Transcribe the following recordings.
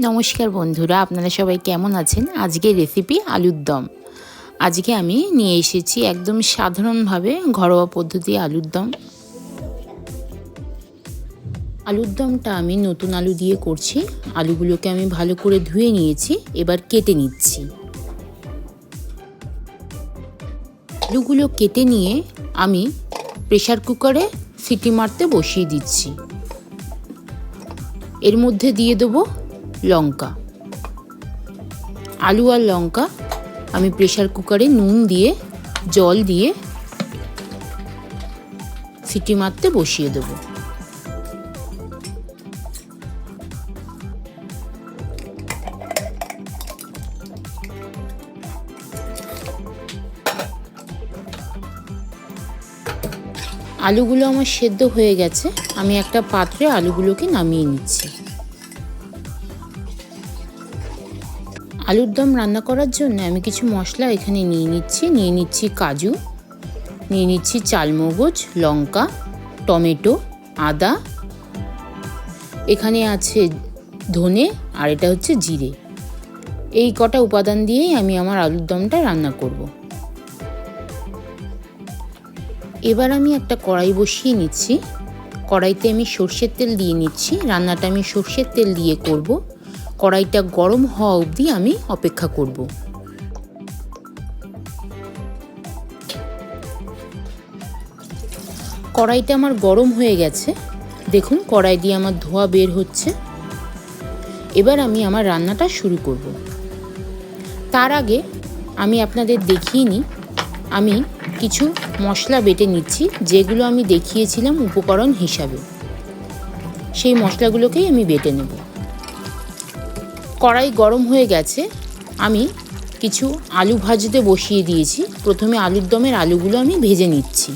নমস্কার বন্ধুরা, আপনারা সবাই কেমন আছেন? আজকের রেসিপি আলুর দম। আজকে আমি নিয়ে এসেছি একদম সাধারণভাবে ঘরোয়া পদ্ধতি আলুর দম। আলুর দমটা আমি নতুন আলু দিয়ে করছি। আলুগুলোকে আমি ভালো করে ধুয়ে নিয়েছি, এবার কেটে নিচ্ছি। আলুগুলো কেটে নিয়ে আমি প্রেসার কুকারে সিটি মারতে বসিয়ে দিচ্ছি। এর মধ্যে দিয়ে দেবো লঙ্কা। আলু আর লঙ্কা আমি প্রেসার কুকারে নুন দিয়ে জল দিয়ে সিটি মারতে বসিয়ে দেব। আলুগুলো আমার সেদ্ধ হয়ে গেছে, আমি একটা পাত্রে আলুগুলোকে নামিয়ে নিচ্ছি। আলুর দম রান্না করার জন্য আমি কিছু মশলা এখানে নিয়ে নিচ্ছি কাজু, নিয়ে নিচ্ছি চালমগজ, লঙ্কা, টমেটো, আদা, এখানে আছে ধনে, আর এটা হচ্ছে জিরে। এই কটা উপাদান দিয়েই আমি আমার আলুর দমটা রান্না করব। এবার আমি একটা কড়াই বসিয়ে নিচ্ছি। কড়াইতে আমি সর্ষের তেল দিয়ে নিচ্ছি। রান্নাটা আমি সর্ষের তেল দিয়ে করব। কড়াইটা গরম হওয়া অবধি আমি অপেক্ষা করব। কড়াইটা আমার গরম হয়ে গেছে, দেখুন কড়াই দিয়ে আমার ধোঁয়া বের হচ্ছে। এবার আমি আমার রান্নাটা শুরু করব। তার আগে আমি আপনাদের দেখিয়ে নিই, আমি কিছু মশলা বেটে নিচ্ছি, যেগুলো আমি দেখিয়েছিলাম উপকরণ হিসাবে। সেই মশলাগুলোকেই আমি বেটে নেব। কড়াই গরম হয়ে গেছে, আমি কিছু আলু ভাজতে বসিয়ে দিয়েছি। প্রথমে আলুর দমের আলুগুলো আমি ভেজে নিচ্ছি।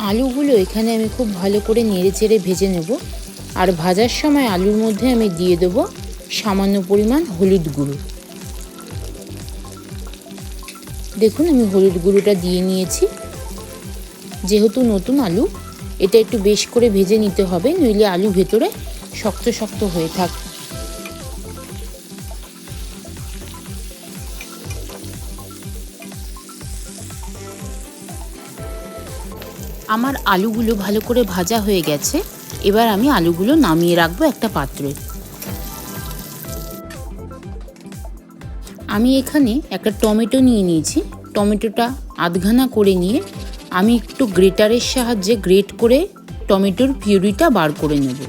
আলুগুলো এখানে আমি খুব ভালো করে নেড়ে চেড়ে ভেজে নেব। আর ভাজার সময় আলুর মধ্যে আমি দিয়ে দেব সামান্য পরিমাণ হলুদ গুঁড়ো। দেখুন আমি হলুদ গুঁড়োটা দিয়ে নিয়েছি। যেহেতু নতুন আলু, এটা একটু বেশ করে ভেজে নিতে হবে, নইলে আলু ভেতরে শক্ত শক্ত হয়ে থাকে। আমার আলুগুলো ভালো করে ভাজা হয়ে গেছে। এবার আমি আলুগুলো নামিয়ে রাখবো একটা পাত্রে। আমি এখানে একটা টমেটো নিয়ে নিয়েছি। টমেটোটা আধখানা করে নিয়ে আমি একটু গ্রেটারের সাহায্যে গ্রেট করে টমেটোর পিউরিটা বার করে নেব।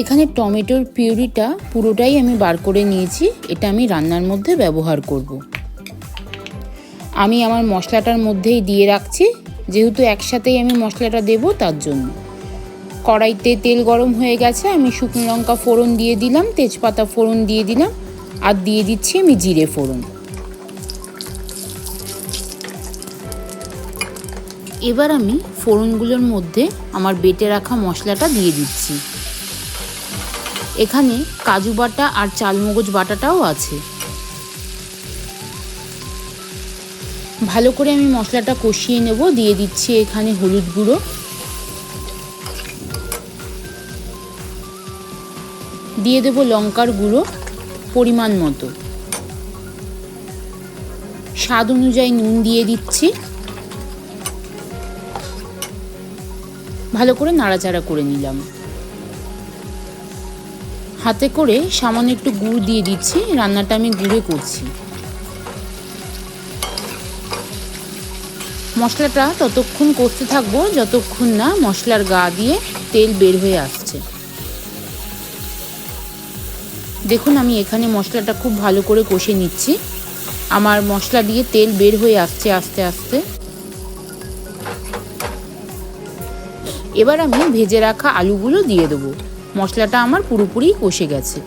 এখানে টমেটোর পিউরিটা পুরোটাই আমি বার করে নিয়েছি। এটা আমি রান্নার মধ্যে ব্যবহার করব। আমি আমার মশলাটার মধ্যেই দিয়ে রাখছি, যেহেতু একসাথেই আমি মশলাটা দেব তার জন্য। কড়াইতে তেল গরম হয়ে গেছে, আমি শুকনো লঙ্কা ফোড়ন দিয়ে দিলাম, তেজপাতা ফোড়ন দিয়ে দিলাম, আর দিয়ে দিচ্ছি আমি জিরে ফোড়ন। এবার আমি ফোড়নগুলোর মধ্যে আমার বেটে রাখা মশলাটা দিয়ে দিচ্ছি। এখানে কাজু বাটা আর চালমগজ বাটাটাও আছে। ভালো করে আমি মশলাটা কষিয়ে নেব। দিয়ে দিচ্ছি এখানে হলুদ গুঁড়ো, দিয়ে দেব লঙ্কার গুঁড়ো পরিমাণ মতো, স্বাদ অনুযায়ী নুন দিয়ে দিচ্ছি। ভালো করে নাড়াচাড়া করে নিলাম। হাতে করে সামান্য একটু গুড় দিয়ে দিচ্ছি। রান্নাটা আমি গুঁড়ে করছি। মশলাটা ততক্ষণ কষতে থাকবো যতক্ষণ না মশলার গা দিয়ে তেল বের হয়ে আসছে। দেখুন আমি এখানে মশলাটা খুব ভালো করে কষে নিচ্ছি। আমার মশলা দিয়ে তেল বের হয়ে আসছে আস্তে আস্তে। এবার আমি ভেজে রাখা আলুগুলো দিয়ে দেবো। মশলাটা আমার পুরোপুরি কষে গেছে।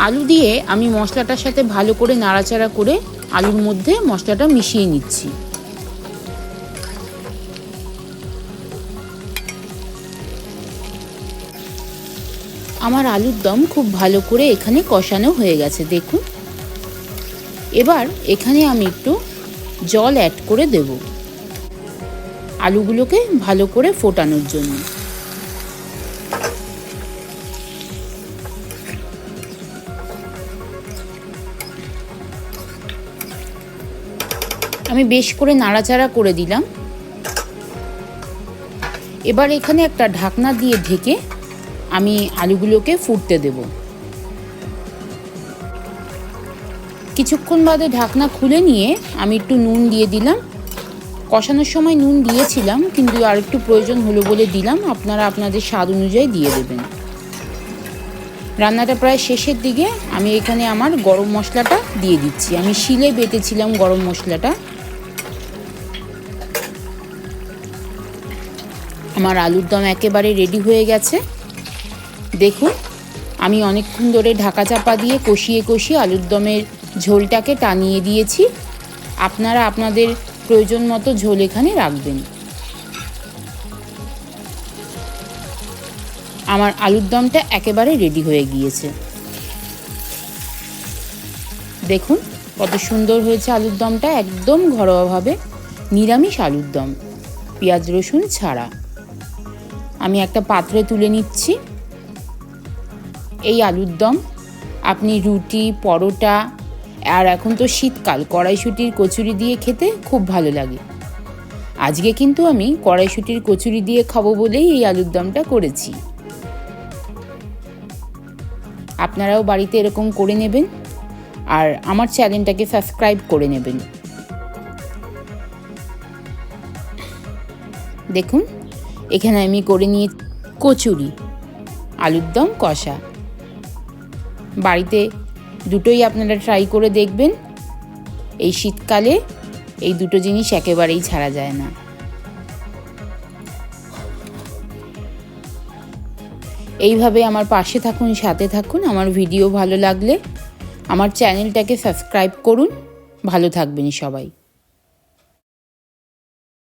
আলু দিয়ে আমি মশলাটার সাথে ভালো করে নাড়াচাড়া করে আলুর মধ্যে মশলাটা মিশিয়ে নিচ্ছি। আমার আলুর দম খুব ভালো করে এখানে কষানো হয়ে গেছে, দেখুন। এবার এখানে আমি একটু জল অ্যাড করে দেব আলুগুলোকে ভালো করে ফোটানোর জন্য। আমি বেশ করে নাড়াচাড়া করে দিলাম। এবার এখানে একটা ঢাকনা দিয়ে ঢেকে আমি আলুগুলোকে ফুটতে দেব। কিছুক্ষণ বাদে ঢাকনা খুলে নিয়ে আমি একটু নুন দিয়ে দিলাম। কষানোর সময় নুন দিয়েছিলাম, কিন্তু আর একটু প্রয়োজন হলো বলে দিলাম। আপনারা আপনাদের স্বাদ অনুযায়ী দিয়ে দেবেন। রান্নাটা প্রায় শেষের দিকে আমি এখানে আমার গরম মশলাটা দিয়ে দিচ্ছি। আমি শিলে বেটেছিলাম গরম মশলাটা। আমার আলুর দম একেবারে রেডি হয়ে গেছে। দেখুন, আমি অনেকক্ষণ ধরে ঢাকা চাপা দিয়ে কষিয়ে কষিয়ে আলুর দমের ঝোলটাকে টানিয়ে দিয়েছি। আপনারা আপনাদের প্রয়োজন মতো ঝোল এখানে রাখবেন। আমার আলুর দমটা একেবারে রেডি হয়ে গিয়েছে। দেখুন কত সুন্দর হয়েছে আলুর দমটা, একদম ঘরোয়াভাবে নিরামিষ আলুর দম, পেঁয়াজ রসুন ছাড়া। আমি একটা পাত্রে তুলে নিচ্ছি। এই আলুর দম আপনি রুটি, পরোটা, আর এখন তো শীতকাল, কড়াইশুঁটির কচুরি দিয়ে খেতে খুব ভালো লাগে। আজকে কিন্তু আমি কড়াইশুঁটির কচুরি দিয়ে খাবো বলেই এই আলুর দমটা করেছি। আপনারাও বাড়িতে এরকম করে নেবেন আর আমার চ্যানেলটাকে সাবস্ক্রাইব করে নেবেন। দেখুন, এখানে আমি করে নিয়ে কচুরি, আলুর দম কষা। বাড়িতে দুটোই আপনারা ট্রাই করে দেখবেন। এই শীতকালে এই দুটো জিনিস একেবারেই ছাড়া যায় না। এইভাবে আমার পাশে থাকুন, সাথে থাকুন। আমার ভিডিও ভালো লাগলে আমার চ্যানেলটাকে সাবস্ক্রাইব করুন। ভালো থাকবেন সবাই।